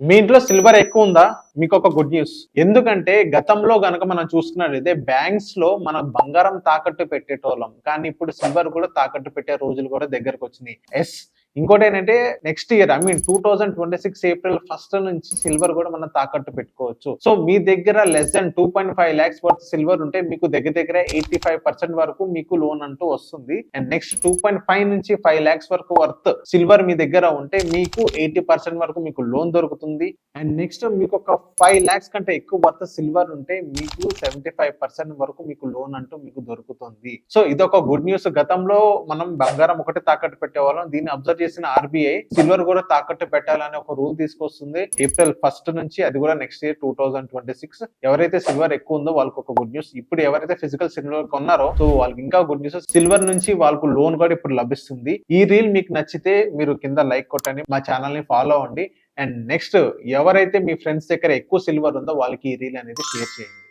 మీ ఇంట్లో సిల్వర్ ఎక్కువ ఉందా? మీకు ఒక గుడ్ న్యూస్. ఎందుకంటే గతంలో గనక మనం చూసుకున్నట్లయితే బ్యాంక్స్ లో మన బంగారం తాకట్టు పెట్టేటోళ్ళం, కానీ ఇప్పుడు సిల్వర్ కూడా తాకట్టు పెట్టే రోజులు కూడా దగ్గరకు వచ్చినాయి. ఇంకోటి ఏంటంటే next year I mean 2026 April 1 నుంచి సిల్వర్ కూడా మనం తాకట్టు పెట్టుకోవచ్చు. సో మీ దగ్గర less than 2.5 lakhs worth silver ఉంటే మీకు దగ్గర దగ్గర 85% వరకు మీకు లోన్ అంటూ వస్తుంది. అండ్ నెక్స్ట్ 2.5 నుంచి 5 lakhs వరకు వర్త్ సిల్వర్ మీ దగ్గర ఉంటే మీకు 80% వరకు మీకు లోన్ దొరుకుతుంది. అండ్ నెక్స్ట్ మీకు ఒక 5 lakhs కంటే ఎక్కువ వర్త్ సిల్వర్ ఉంటే మీకు 75% వరకు మీకు లోన్ అంటూ మీకు దొరుకుతుంది. సో ఇదొక గుడ్ న్యూస్. గతంలో మనం బంగారం ఒకటి తాకట్టు పెట్టేవాళ్ళం. దీన్ని అబ్జర్వ్ చేసిన ఆర్బీఐ సిల్వర్ కూడా తాకట్టు పెట్టాలని ఒక రూల్ తీసుకొస్తుంది ఏప్రిల్ 1 నుంచి. అది కూడా నెక్స్ట్ ఇయర్ 2026. ఎవరైతే సిల్వర్ ఎక్కువ ఉందో వాళ్ళకి ఒక గుడ్ న్యూస్. ఇప్పుడు ఎవరైతే ఫిజికల్ సిల్వర్ కొన్నారో సో వాళ్ళకి ఇంకా గుడ్ న్యూస్. సిల్వర్ నుంచి వాళ్ళకు లోన్ కూడా ఇప్పుడు లభిస్తుంది. ఈ రీల్ మీకు నచ్చితే మీరు కింద లైక్ కొట్టండి, మా ఛానల్ ని ఫాలో అవ్వండి. అండ్ నెక్స్ట్ ఎవరైతే మీ ఫ్రెండ్స్ దగ్గర ఎక్కువ సిల్వర్ ఉందో వాళ్ళకి ఈ రీల్ అనేది షేర్ చేయండి.